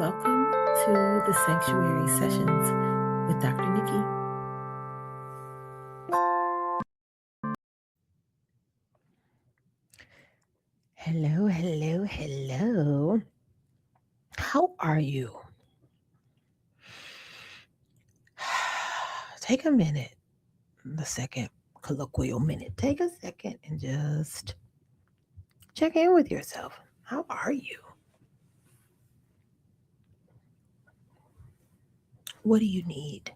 Welcome to the Sanctuary Sessions with Dr. Nikki. Hello, hello, hello. How are you? Take a minute, the second colloquial minute. Take a second and just check in with yourself. How are you? What do you need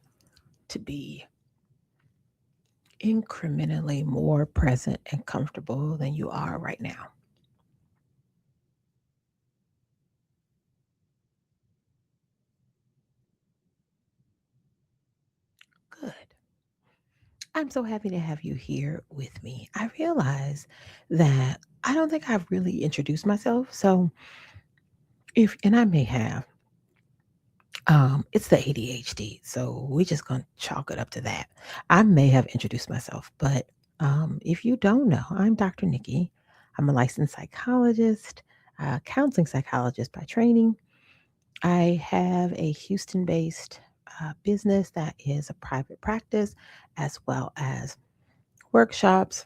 to be incrementally more present and comfortable than you are right now? Good. I'm so happy to have you here with me. I realize that I don't think I've really introduced myself. So, and I may have, it's the ADHD. So, we're just going to chalk it up to that. I may have introduced myself, but if you don't know, I'm Dr. Nikki. I'm a licensed psychologist, counseling psychologist by training. I have a Houston based business that is a private practice as well as workshops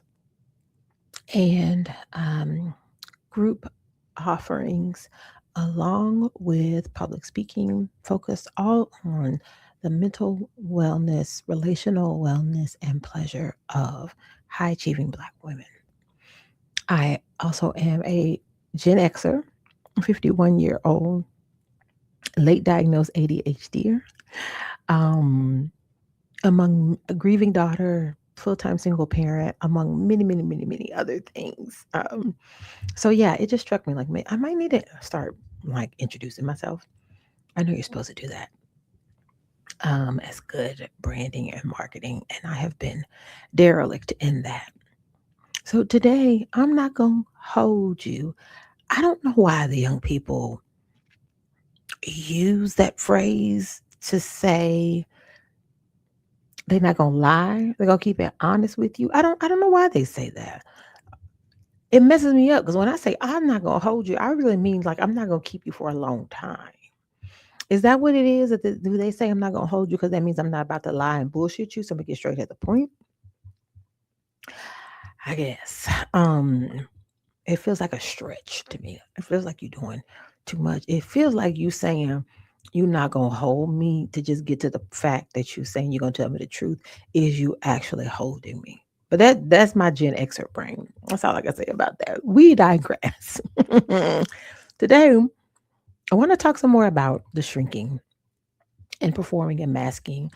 and group offerings, along with public speaking, focused all on the mental wellness, relational wellness, and pleasure of high achieving Black women. I also am a Gen Xer, 51-year-old, late diagnosed ADHD, um, among a grieving daughter, full time single parent, among many, many, many, many other things. So yeah, it just struck me like I might need to start like introducing myself. I know you're supposed to do that as good branding and marketing, and I have been derelict in that. So today, I'm not gonna hold you. I don't know why the young people use that phrase to say they're not gonna lie. They're gonna keep it honest with you. I don't know why they say that. It messes me up because when I say I'm not gonna hold you, I really mean like I'm not gonna keep you for a long time. Is that what it is? Do they say I'm not gonna hold you because that means I'm not about to lie and bullshit you? So I'm gonna get straight at the point. I guess. It feels like a stretch to me. It feels like you're doing too much. It feels like you saying you're not gonna hold me to just get to the fact that you saying you're gonna tell me the truth. Is you actually holding me? But that's my Gen Xer brain. That's all I can say about that. We digress. Today, I want to talk some more about the shrinking and performing and masking,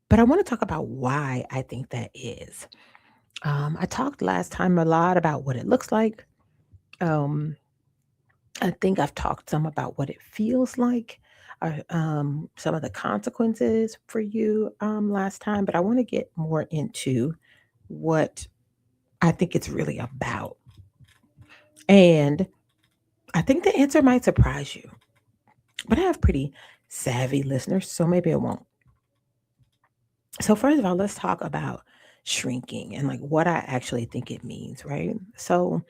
but I want to talk about why I think that is. I talked last time a lot about what it looks like. Um, I think I've talked some about what it feels like, some of the consequences for you last time, but I want to get more into what I think it's really about. And I think the answer might surprise you, but I have pretty savvy listeners, so maybe it won't. So, first of all, let's talk about shrinking and like what I actually think it means, right? So,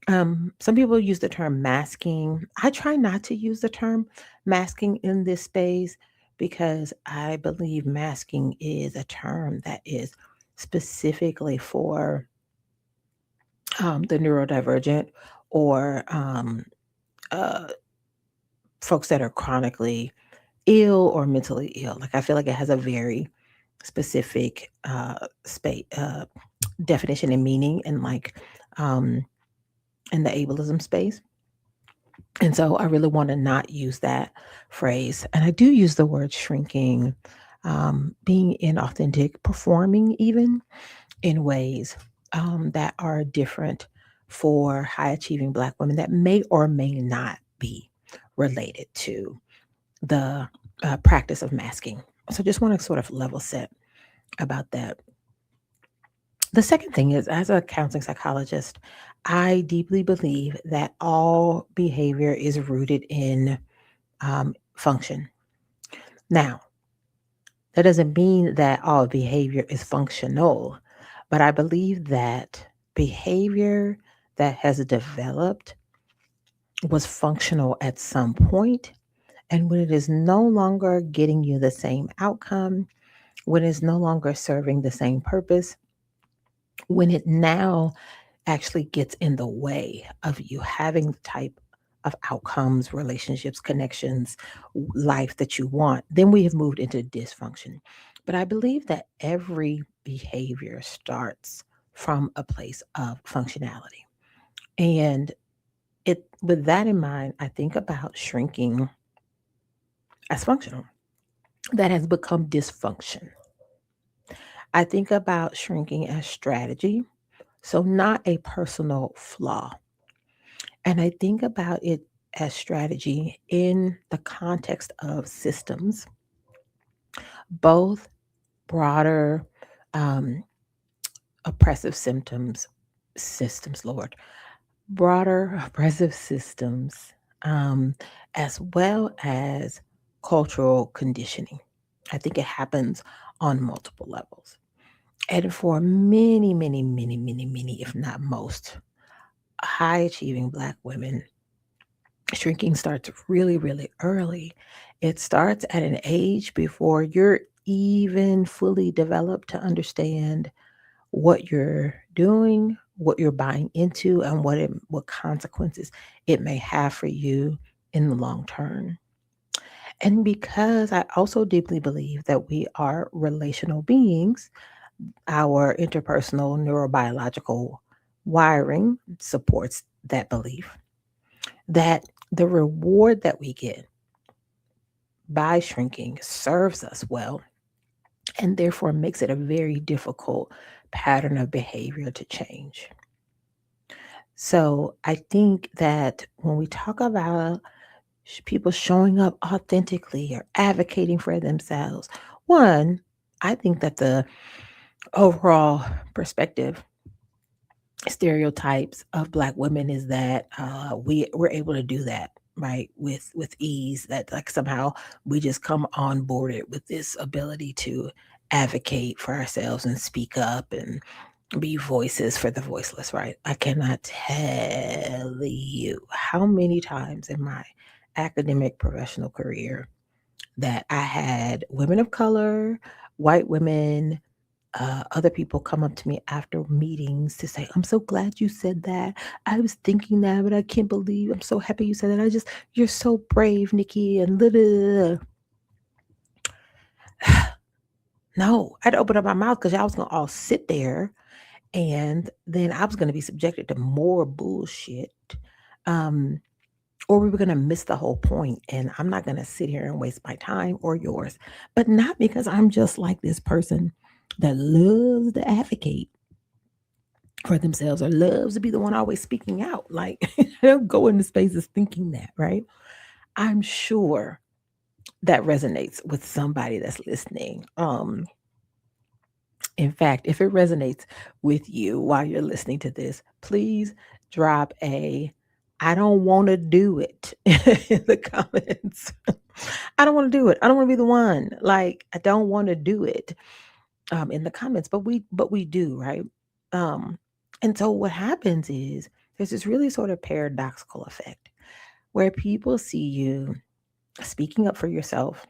some people use the term masking. I try not to use the term masking in this space because I believe masking is a term that is specifically for the neurodivergent or uh, folks that are chronically ill or mentally ill. Like I feel like it has a very specific space definition and meaning, and like um, in the ableism space. And so I really want to not use that phrase. And I do use the word shrinking, being inauthentic, performing even in ways that are different for high achieving Black women that may or may not be related to the practice of masking. So just want to sort of level set about that. The second thing is, as a counseling psychologist, I deeply believe that all behavior is rooted in function. Now, that doesn't mean that all behavior is functional, but I believe that behavior that has developed was functional at some point And when it is no longer getting you the same outcome, when it's no longer serving the same purpose, when it now actually gets in the way of you having the type of outcomes, relationships, connections, life that you want, then we have moved into dysfunction. But I believe that every behavior starts from a place of functionality. And it with that in mind, I think about shrinking as functional. That has become dysfunction. I think about shrinking as strategy, so not a personal flaw. And I think about it as strategy in the context of systems, both broader um, oppressive systems, Lord, broader oppressive systems, um, as well as cultural conditioning. I think it happens on multiple levels. And for many, many, many, many, many, if not most, high achieving Black women, shrinking starts really, really early. It starts at an age before you're even fully developed to understand what you're doing, what you're buying into, and what consequences it may have for you in the long term. And because I also deeply believe that we are relational beings, our interpersonal neurobiological wiring supports that belief that the reward that we get by shrinking serves us well and therefore makes it a very difficult pattern of behavior to change. So I think that when we talk about people showing up authentically or advocating for themselves, one, I think that the overall perspective stereotypes of Black women is that we're able to do that, right, with ease, that like somehow we just come on boarded with this ability to advocate for ourselves and speak up and be voices for the voiceless, right? I cannot tell you how many times in my academic professional career that I had women of color, white women, other people come up to me after meetings to say, "I'm so glad you said that. I was thinking that, but I can't believe I'm so happy you said that. You're so brave, Nikki." And no, I had to open up my mouth because y'all was gonna all sit there, and then I was gonna be subjected to more bullshit, um, or we were gonna miss the whole point. And I'm not gonna sit here and waste my time or yours, but not because I'm just like this person that loves to advocate for themselves or loves to be the one always speaking out. Like, I don't go into spaces thinking that, right? I'm sure that resonates with somebody that's listening. In fact, if it resonates with you while you're listening to this, please drop a I don't want to do it in the comments. I don't want to do it. I don't want to be the one. Like, I don't want to do it in the comments, but we do, right? Um, and so what happens is there's this really sort of paradoxical effect where people see you speaking up for yourself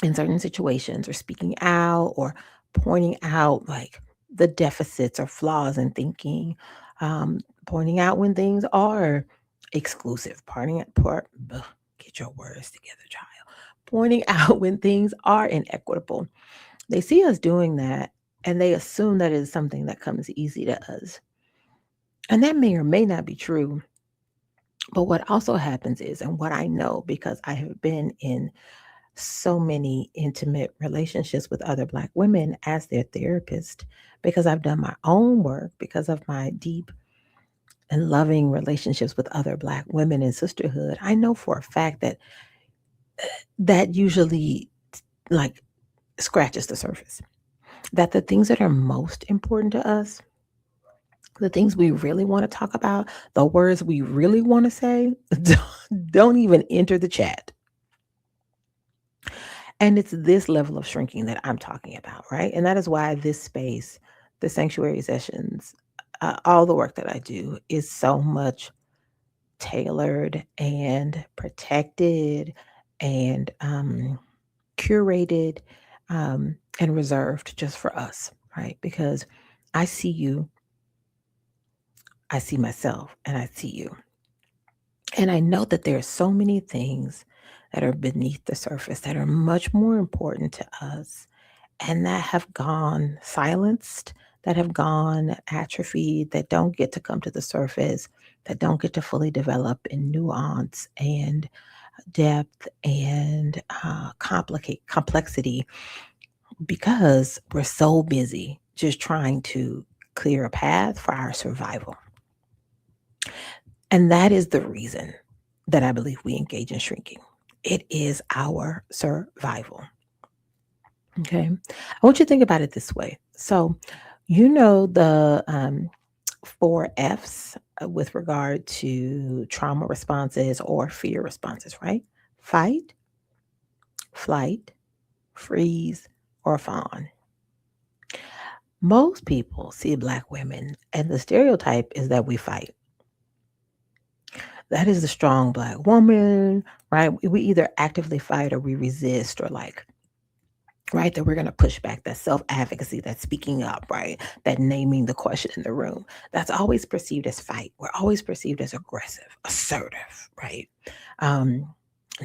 in certain situations or speaking out or pointing out like the deficits or flaws in thinking, pointing out when things are exclusive, get your words together, child. Pointing out when things are inequitable. They see us doing that and they assume that is something that comes easy to us. And that may or may not be true. But what also happens is, and what I know because I have been in so many intimate relationships with other Black women as their therapist, because I've done my own work, because of my deep and loving relationships with other Black women in sisterhood, I know for a fact that that usually like scratches the surface. That the things that are most important to us, the things we really want to talk about, the words we really want to say, don't even enter the chat. And it's this level of shrinking that I'm talking about, right? And that is why this space, the sanctuary sessions, all the work that I do is so much tailored and protected and curated and reserved just for us, right? Because I see you, I see myself, and I see you. And I know that there are so many things that are beneath the surface that are much more important to us and that have gone silenced, that have gone atrophied, that don't get to come to the surface, that don't get to fully develop in nuance and depth and complicate complexity because we're so busy just trying to clear a path for our survival. And that is the reason that I believe we engage in shrinking. It is our survival. Okay. I want you to think about it this way. So, you know the 4 F's with regard to trauma responses or fear responses, right? Fight, flight, freeze, or fawn. Most people see Black women, and the stereotype is that we fight. That is the strong Black woman, right? We either actively fight or we resist, or like, right, that we're going to push back, that self advocacy, that speaking up, right, that naming the question in the room. That's always perceived as fight. We're always perceived as aggressive, assertive, right? Um,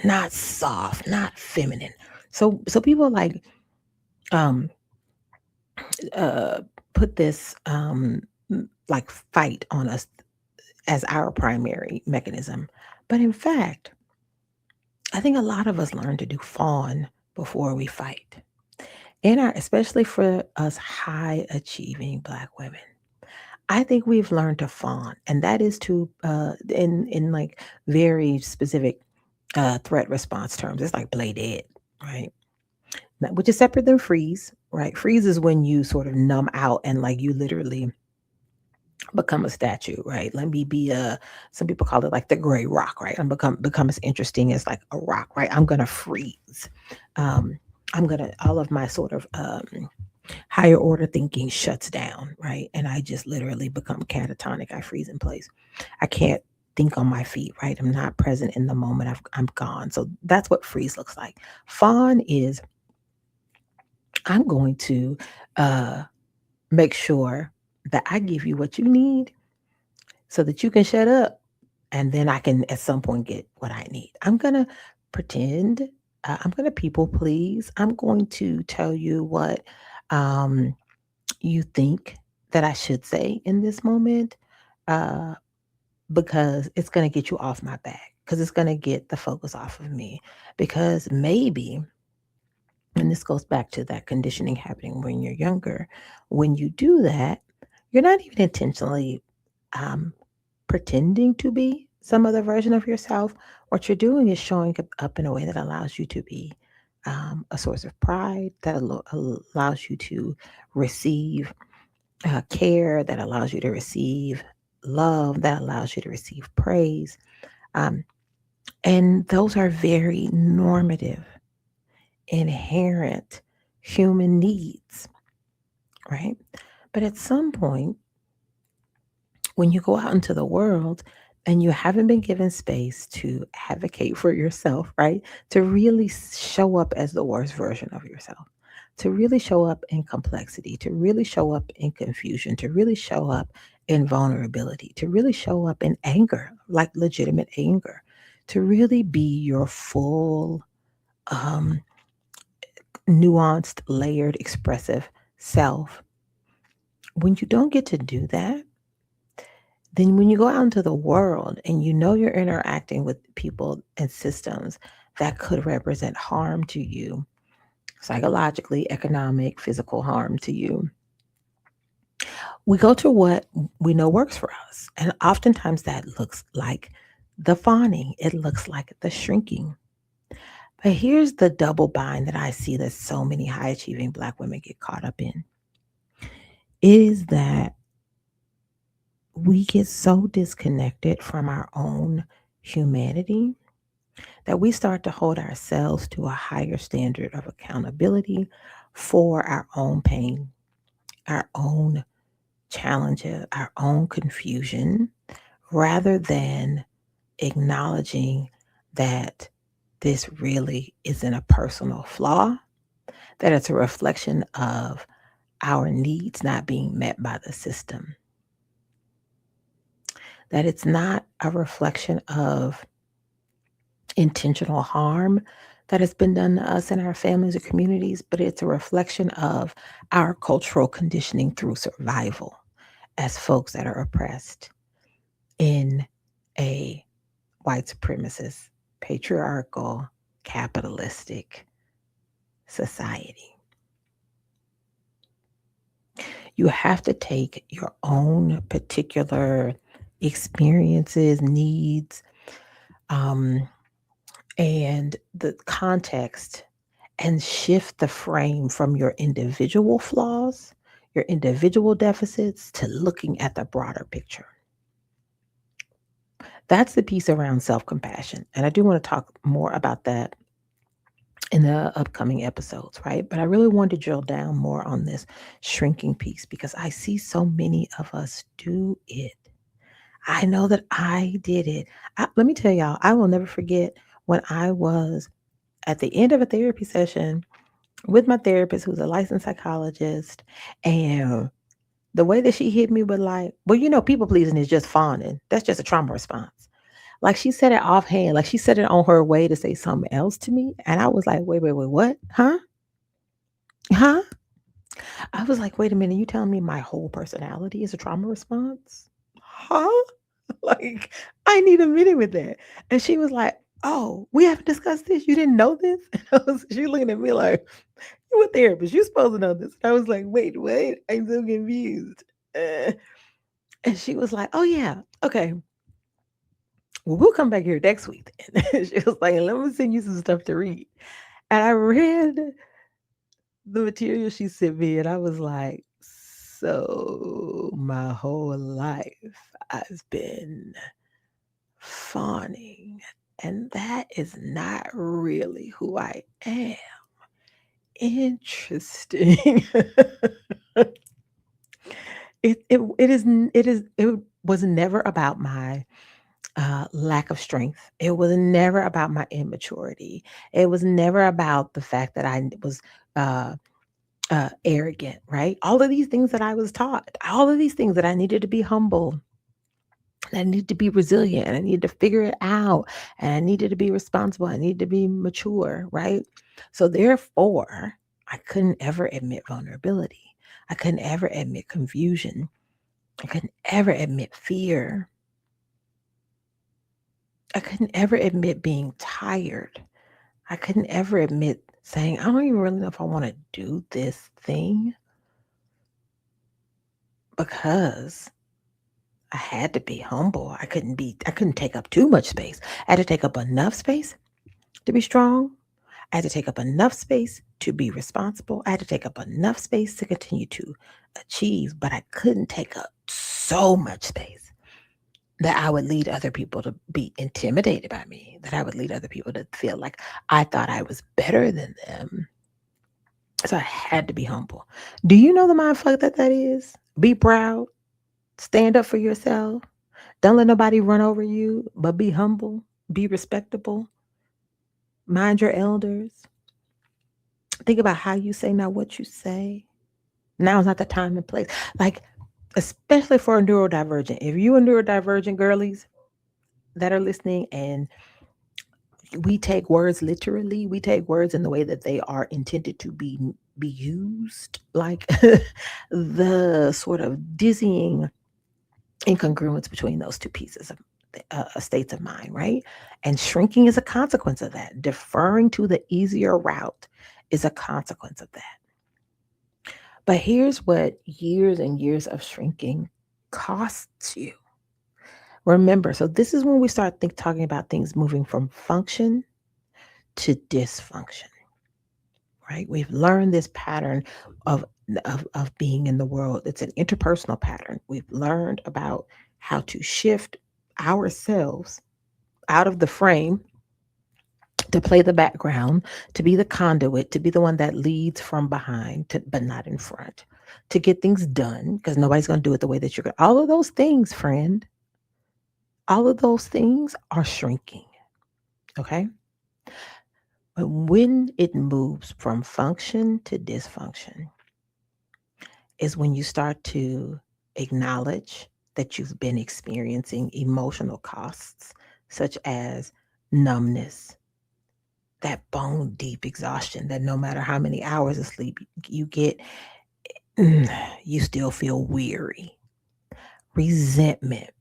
Not soft, not feminine. So people like um, uh, put this like fight on us as our primary mechanism, but in fact, I think a lot of us learn to do fawn before we fight. In our, especially for us high achieving Black women, I think we've learned to fawn, and that is to in like very specific threat response terms. It's like play dead, right? Which is separate than freeze, right? Freeze is when you sort of numb out and like you literally become a statue, right? Let me be a, some people call it like the gray rock, right? And become as interesting as like a rock, right? I'm gonna freeze. Um, I'm gonna all of my sort of higher order thinking shuts down, right? And I just literally become catatonic. I freeze in place. I can't think on my feet, right? I'm not present in the moment. I'm gone. So that's what freeze looks like. Fawn is I'm going to uh, make sure that I give you what you need so that you can shut up and then I can at some point get what I need. I'm going to pretend, I'm going to people please. I'm going to tell you what um, you think that I should say in this moment uh, because it's going to get you off my back, because it's going to get the focus off of me. Because maybe, and this goes back to that conditioning happening when you're younger, when you do that, you're not even intentionally um, pretending to be some other version of yourself. What you're doing is showing up in a way that allows you to be a source of pride, that allows you to receive care, that allows you to receive love, that allows you to receive praise. Um, and those are very normative, inherent human needs, right? But at some point, when you go out into the world and you haven't been given space to advocate for yourself, right? To really show up as the worst version of yourself, to really show up in complexity, to really show up in confusion, to really show up in vulnerability, to really show up in anger, like legitimate anger, to really be your full, um, nuanced, layered, expressive self. When you don't get to do that, then when you go out into the world and you know you're interacting with people and systems that could represent harm to you, psychologically, economic, physical harm to you, we go to what we know works for us. And oftentimes that looks like the fawning, it looks like the shrinking. But here's the double bind that I see that so many high achieving Black women get caught up in is that we get so disconnected from our own humanity that we start to hold ourselves to a higher standard of accountability for our own pain, our own challenges, our own confusion, rather than acknowledging that this really isn't a personal flaw, that it's a reflection of our needs not being met by the system, that it's not a reflection of intentional harm that has been done to us and our families or communities, but it's a reflection of our cultural conditioning through survival as folks that are oppressed in a white supremacist, patriarchal, capitalistic society. You have to take your own particular experiences, needs, um, and the context and shift the frame from your individual flaws, your individual deficits, to looking at the broader picture. That's the piece around self compassion. And I do want to talk more about that in the upcoming episodes, right? But I really wanted to drill down more on this shrinking piece because I see so many of us do it. I know that I did it. Let me tell y'all, I will never forget when I was at the end of a therapy session with my therapist, who's a licensed psychologist, and the way that she hit me with like, well, people pleasing is just fawning. That's just a trauma response. Like she said it offhand, like she said it on her way to say something else to me. And I was like, wait, what? Huh? Huh? I was like, wait a minute, you telling me my whole personality is a trauma response? Huh? Like, I need a minute with that. And she was like, oh, we haven't discussed this. You didn't know this? She looking at me like, you a therapist. You supposed to know this. And I was like, wait, I'm so confused. Uh, and she was like, oh yeah, okay. Well, we'll come back here next week then. She was like, let me send you some stuff to read. And I read the material she sent me, and I was like, so my whole life I've been fawning, and that is not really who I am. Interesting. It was never about my lack of strength. It was never about my immaturity. It was never about the fact that I was uh, arrogant, right? All of these things that I was taught, all of these things that I needed to be humble, and I needed to be resilient, and I needed to figure it out, and I needed to be responsible, I needed to be mature, right? So therefore, I couldn't ever admit vulnerability. I couldn't ever admit confusion. I couldn't ever admit fear. I couldn't ever admit being tired. I couldn't ever admit saying, I don't even really know if I want to do this thing because I had to be humble. I couldn't take up too much space. I had to take up enough space to be strong. I had to take up enough space to be responsible. I had to take up enough space to continue to achieve, but I couldn't take up so much space that I would lead other people to be intimidated by me, that I would lead other people to feel like I thought I was better than them. So I had to be humble. Do you know the mind fuck that is? Be proud, stand up for yourself. Don't let nobody run over you, but be humble, be respectable, mind your elders. Think about how you say, not what you say. Now is not the time and place. Like, especially for a neurodivergent. If you a neurodivergent girlies that are listening and we take words literally, we take words in the way that they are intended to be used, like the sort of dizzying incongruence between those two pieces of states of mind, right? And shrinking is a consequence of that. Deferring to the easier route is a consequence of that. But here's what years and years of shrinking costs you. Remember, so this is when we start talking about things moving from function to dysfunction, right? We've learned this pattern of, of being in the world. It's an interpersonal pattern. We've learned about how to shift ourselves out of the frame to play the background, to be the conduit, to be the one that leads from behind, but not in front, to get things done because nobody's going to do it the way that you're going. All of those things, friend, all of those things are shrinking. Okay. But when it moves from function to dysfunction is when you start to acknowledge that you've been experiencing emotional costs, such as numbness, that bone deep exhaustion that no matter how many hours of sleep you get, you still feel weary. Resentment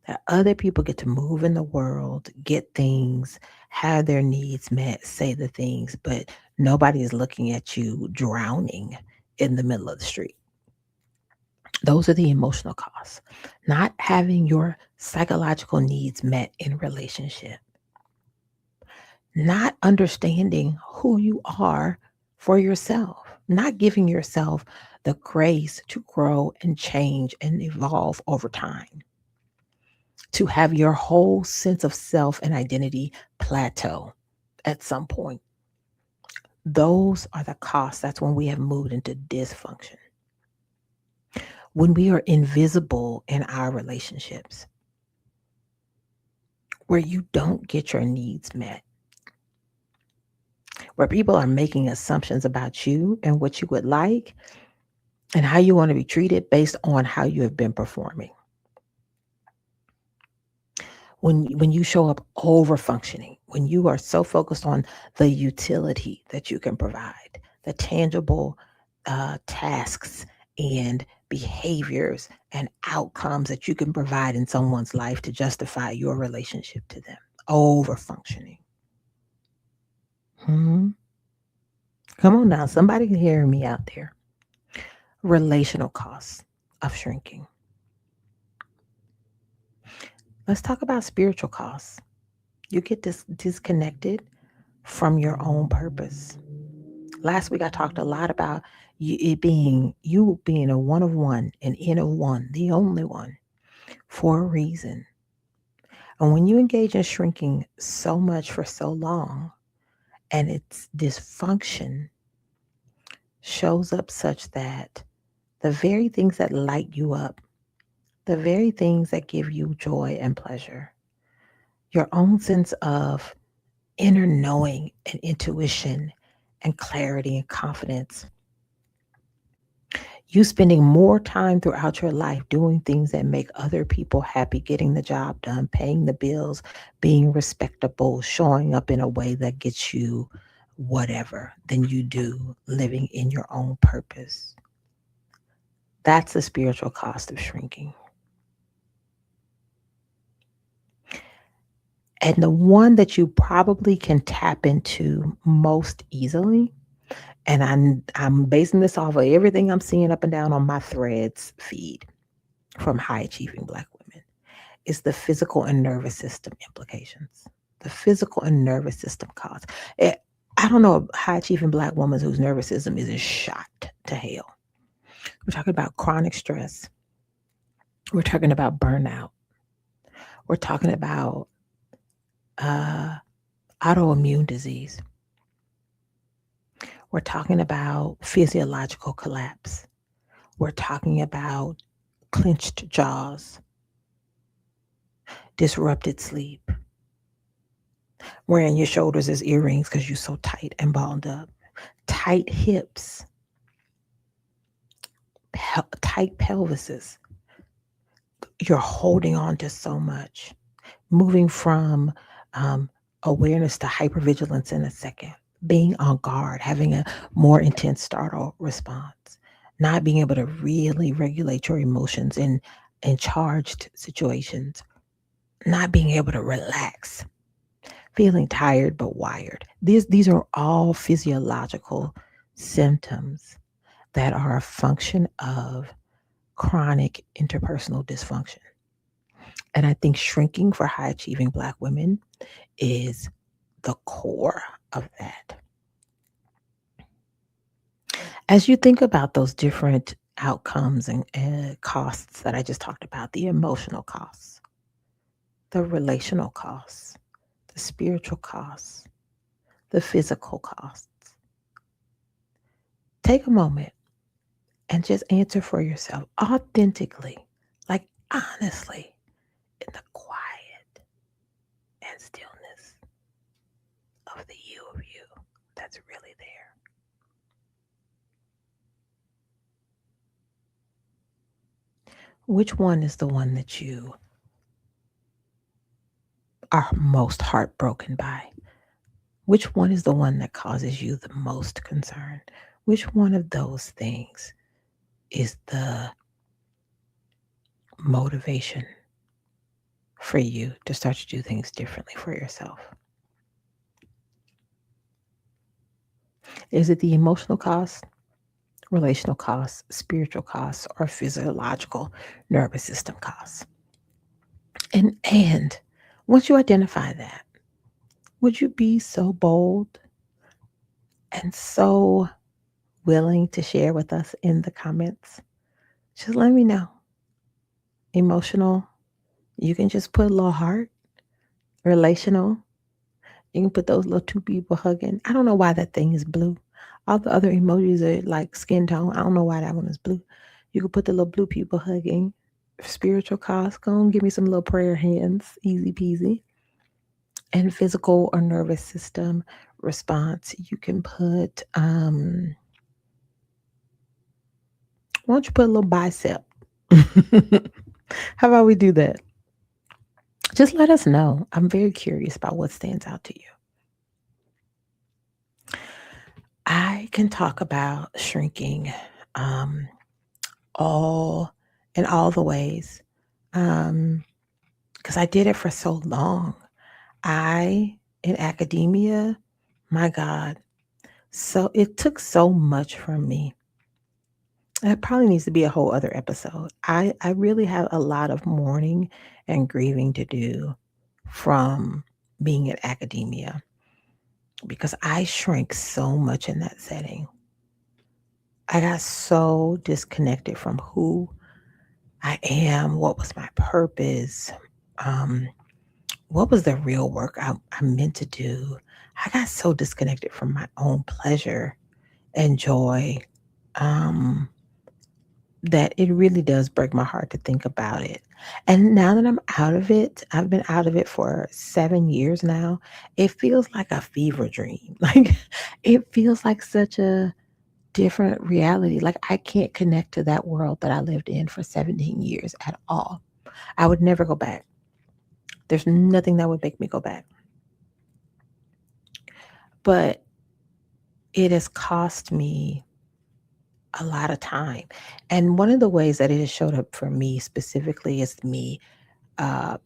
that other people get to move in the world, get things, have their needs met, say the things, but nobody is looking at you drowning in the middle of the street. Those are the emotional costs. Not having your psychological needs met in relationship, not understanding who you are for yourself, not giving yourself the grace to grow and change and evolve over time, to have your whole sense of self and identity plateau at some point. Those are the costs. That's when we have moved into dysfunction. When we are invisible in our relationships, where you don't get your needs met, where people are making assumptions about you and what you would like and how you want to be treated based on how you have been performing. When you show up over functioning, when you are so focused on the utility that you can provide, the tangible tasks and behaviors and outcomes that you can provide in someone's life to justify your relationship to them, over functioning. Hmm. Come on now, somebody can hear me out there. Relational costs of shrinking. Let's talk about spiritual costs. You get disconnected from your own purpose. Last week I talked a lot about you being a one of one, an inner one, the only one, for a reason. And when you engage in shrinking so much for so long, and its dysfunction shows up such that the very things that light you up, the very things that give you joy and pleasure, your own sense of inner knowing and intuition and clarity and confidence, you spending more time throughout your life doing things that make other people happy, getting the job done, paying the bills, being respectable, showing up in a way that gets you whatever than you do living in your own purpose. That's the spiritual cost of shrinking. And the one that you probably can tap into most easily, and I'm basing this off of everything I'm seeing up and down on my threads feed from high achieving black women, is the physical and nervous system implications. The physical and nervous system costs. I don't know a high achieving black woman whose nervous system isn't shot to hell. We're talking about chronic stress. We're talking about burnout. We're talking about uh, autoimmune disease. We're talking about physiological collapse. We're talking about clenched jaws, disrupted sleep, wearing your shoulders as earrings because you're so tight and balled up, tight hips, tight pelvises. You're holding on to so much, moving from um, awareness to hypervigilance in a second, being on guard, having a more intense startle response, not being able to really regulate your emotions in charged situations, not being able to relax, feeling tired but wired. These are all physiological symptoms that are a function of chronic interpersonal dysfunction. And I think shrinking for high achieving black women is the core of that. As you think about those different outcomes and costs that I just talked about, the emotional costs, the relational costs, the spiritual costs, the physical costs, take a moment and just answer for yourself authentically, like honestly, in the quiet and stillness of the you of that's really there. Which one is the one that you are most heartbroken by? Which one is the one that causes you the most concern? Which one of those things is the motivation for you to start to do things differently for yourself? Is it the emotional cost, relational costs, spiritual costs, or physiological nervous system costs? And once you identify that, would you be so bold and so willing to share with us in the comments? Just let me know. Emotional, you can just put a little heart. Relational, you can put those little two people hugging. I don't know why that thing is blue. All the other emojis are like skin tone. I don't know why that one is blue. You could put the little blue people hugging. Spiritual cost, go and give me some little prayer hands. Easy peasy. And physical or nervous system response, you can put, why don't you put a little bicep? How about we do that? Just let us know. I'm very curious about what stands out to you. I can talk about shrinking um, all in all the ways because I did it for so long. I, in academia, my God, so it took so much from me. That probably needs to be a whole other episode. I really have a lot of mourning and grieving to do from being in academia because I shrank so much in that setting. I got so disconnected from who I am, what was my purpose, um, what was the real work I meant to do. I got so disconnected from my own pleasure and joy um, that it really does break my heart to think about it. And now that I'm out of it, I've been out of it for 7 years now. It feels like a fever dream. Like it feels like such a different reality. Like I can't connect to that world that I lived in for 17 years at all. I would never go back. There's nothing that would make me go back. But it has cost me a lot of time. And one of the ways that it has showed up for me specifically is me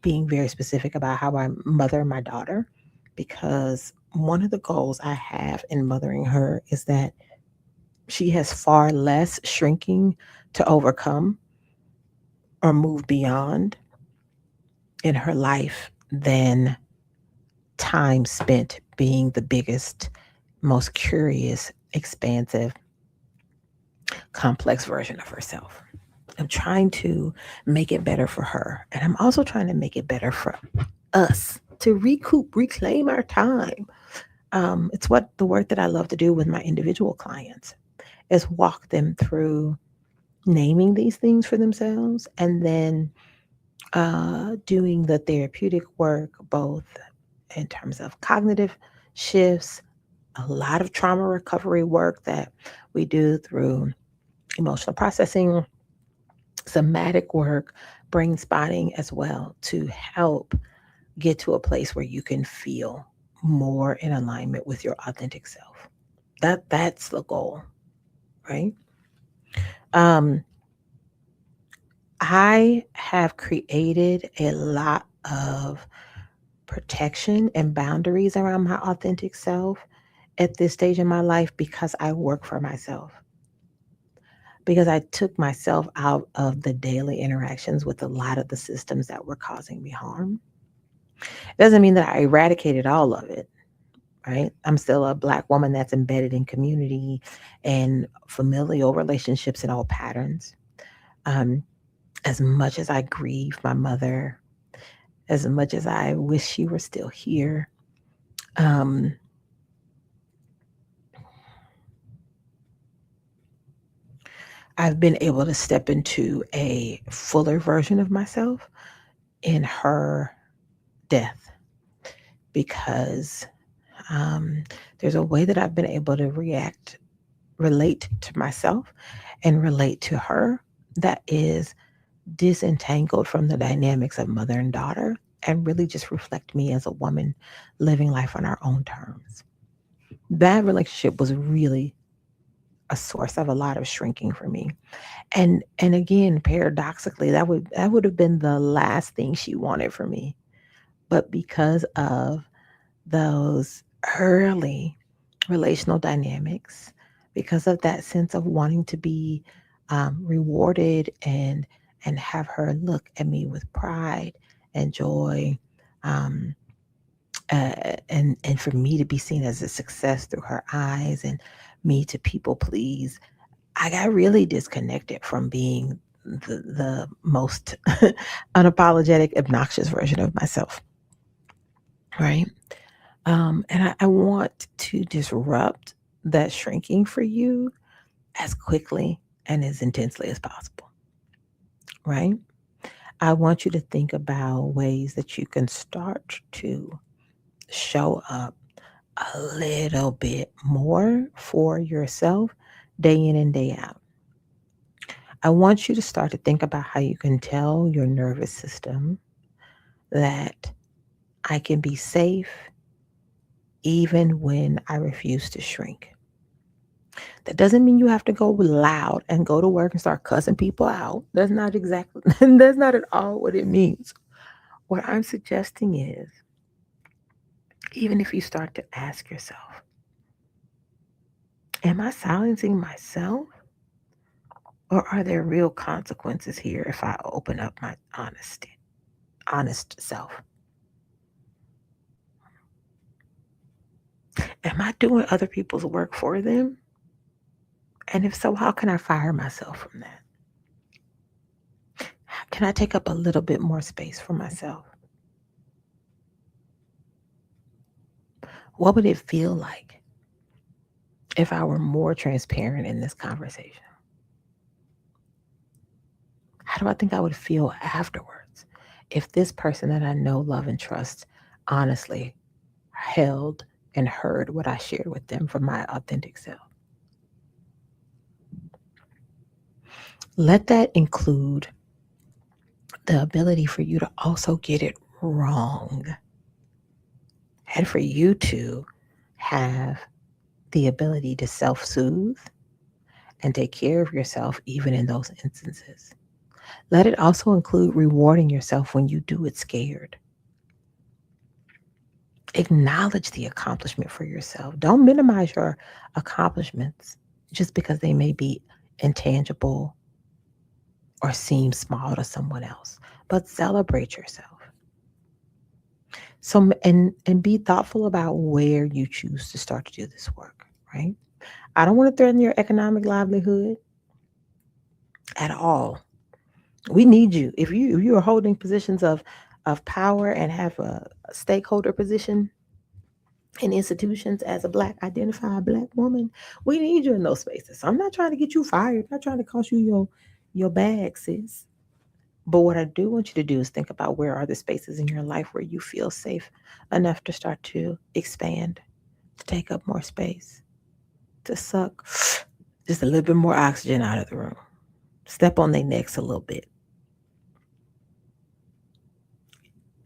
being very specific about how I mother my daughter. Because one of the goals I have in mothering her is that she has far less shrinking to overcome or move beyond in her life than time spent being the biggest, most curious, expansive, complex version of herself. I'm trying to make it better for her. And I'm also trying to make it better for us to recoup, reclaim our time. It's what the work that I love to do with my individual clients is walk them through naming these things for themselves and then doing the therapeutic work, both in terms of cognitive shifts, a lot of trauma recovery work that we do through emotional processing, somatic work, brain spotting as well to help get to a place where you can feel more in alignment with your authentic self. That's the goal, right? Um, I have created a lot of protection and boundaries around my authentic self at this stage in my life because I work for myself. Because I took myself out of the daily interactions with a lot of the systems that were causing me harm. Doesn't mean that I eradicated all of it, right? I'm still a Black woman that's embedded in community and familial relationships and all patterns. Um, as much as I grieve my mother, as much as I wish she were still here, um, I've been able to step into a fuller version of myself in her death because Um, there's a way that I've been able to relate to myself and relate to her that is disentangled from the dynamics of mother and daughter and really just reflect me as a woman living life on our own terms. That relationship was really a source of a lot of shrinking for me. And again, paradoxically, that would have been the last thing she wanted from me. But because of those early relational dynamics, because of that sense of wanting to be rewarded and have her look at me with pride and joy, um, and for me to be seen as a success through her eyes, and me to people please, I got really disconnected from being the most unapologetic, obnoxious version of myself, right? And I want to disrupt that shrinking for you as quickly and as intensely as possible, right? I want you to think about ways that you can start to show up a little bit more for yourself day in and day out. I want you to start to think about how you can tell your nervous system that I can be safe even when I refuse to shrink. That doesn't mean you have to go loud and go to work and start cussing people out. That's not exactly, that's not at all what it means. What I'm suggesting is, even if you start to ask yourself, am I silencing myself? Or are there real consequences here if I open up my honest self? Am I doing other people's work for them? And if so, how can I fire myself from that? Can I take up a little bit more space for myself? What would it feel like if I were more transparent in this conversation? How do I think I would feel afterwards if this person that I know, love, and trust honestly held and heard what I shared with them from my authentic self? Let that include the ability for you to also get it wrong and for you to have the ability to self soothe and take care of yourself even in those instances. Let it also include rewarding yourself when you do it scared. Acknowledge the accomplishment for yourself. Don't minimize your accomplishments just because they may be intangible or seem small to someone else, but celebrate yourself. So and be thoughtful about where you choose to start to do this work, right? I don't want to threaten your economic livelihood at all. We need you. If you are holding positions of power and have a stakeholder position in institutions as a black identified black woman, we need you in those spaces. So I'm not trying to get you fired. I'm not trying to cost you your bag, sis. But what I do want you to do is think about where are the spaces in your life where you feel safe enough to start to expand, to take up more space, to suck just a little bit more oxygen out of the room. Step on their necks a little bit.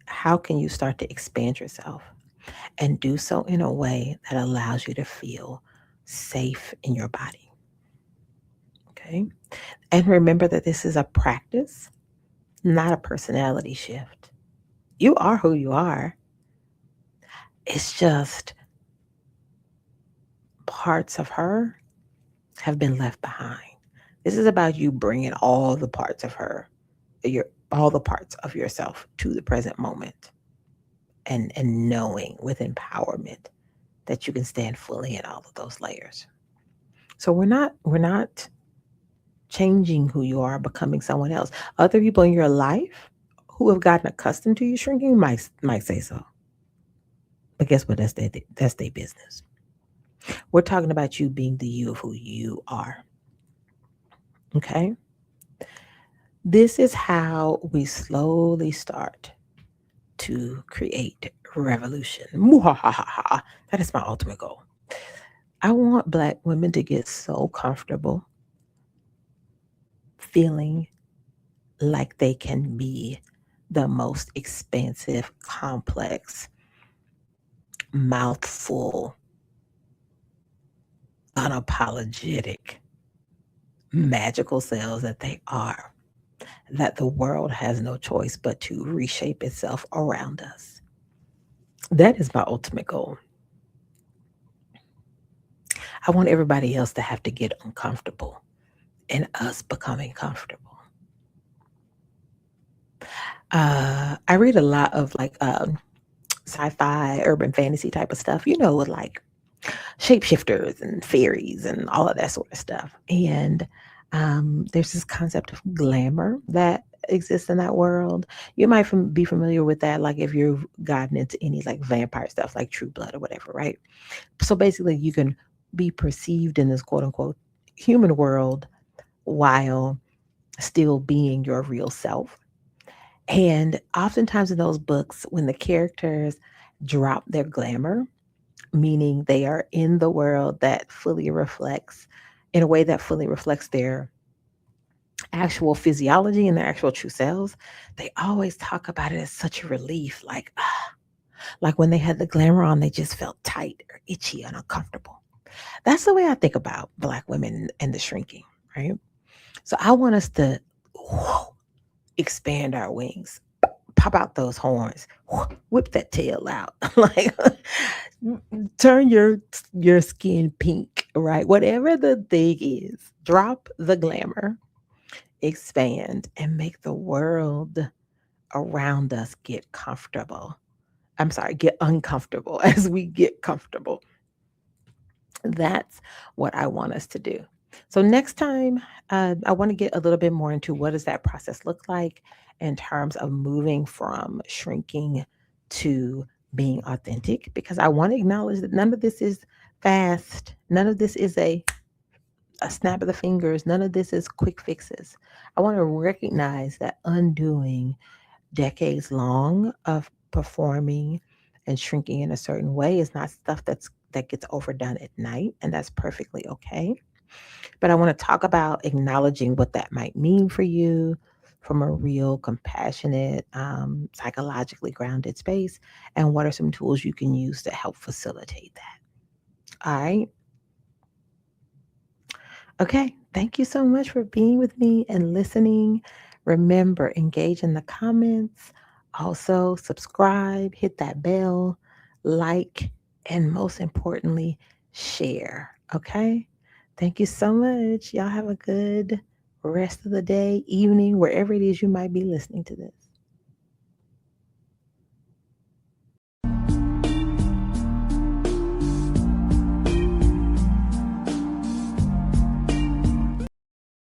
How can you start to expand yourself and do so in a way that allows you to feel safe in your body? Okay. And remember that this is a practice, not a personality shift. You are who you are. It's just parts of her have been left behind. This is about you bringing all the parts of her, your all the parts of yourself to the present moment, and knowing with empowerment that you can stand fully in all of those layers. So we're not changing who you are, becoming someone else. Other people in your life who have gotten accustomed to you shrinking might say so, but guess what? That's their business. We're talking about you being the you of who you are. Okay. This is how we slowly start to create revolution. Muhahaha. That is my ultimate goal. I want Black women to get so comfortable feeling like they can be the most expansive, complex, mouthful, unapologetic, magical selves that they are, that the world has no choice but to reshape itself around us. That is my ultimate goal. I want everybody else to have to get uncomfortable and us becoming comfortable. I read a lot of like sci-fi, urban fantasy type of stuff, with like shapeshifters and fairies and all of that sort of stuff. And there's this concept of glamour that exists in that world. You might be familiar with that, like if you've gotten into any like vampire stuff, like True Blood or whatever, right? So basically, you can be perceived in this quote unquote human world while still being your real self. And oftentimes in those books, when the characters drop their glamour, meaning they are in the world that fully reflects, in a way that fully reflects their actual physiology and their actual true selves, they always talk about it as such a relief. Like when they had the glamour on, they just felt tight or itchy and uncomfortable. That's the way I think about Black women and the shrinking, right? So I want us to expand our wings, pop out those horns, whip that tail out, like turn your skin pink, right? Whatever the thing is, drop the glamour, expand, and make the world around us get comfortable. I'm sorry, get uncomfortable as we get comfortable. That's what I want us to do. So next time, I want to get a little bit more into what does that process look like in terms of moving from shrinking to being authentic, because I want to acknowledge that none of this is fast. None of this is a snap of the fingers. None of this is quick fixes. I want to recognize that undoing decades long of performing and shrinking in a certain way is not stuff that gets overdone at night, and that's perfectly okay. But I want to talk about acknowledging what that might mean for you from a real compassionate, psychologically grounded space, and what are some tools you can use to help facilitate that. All right. Okay, thank you so much for being with me and listening. Remember, engage in the comments. Also, subscribe, hit that bell, like, and most importantly, share. Okay? Thank you so much. Y'all have a good rest of the day, evening, wherever it is you might be listening to this.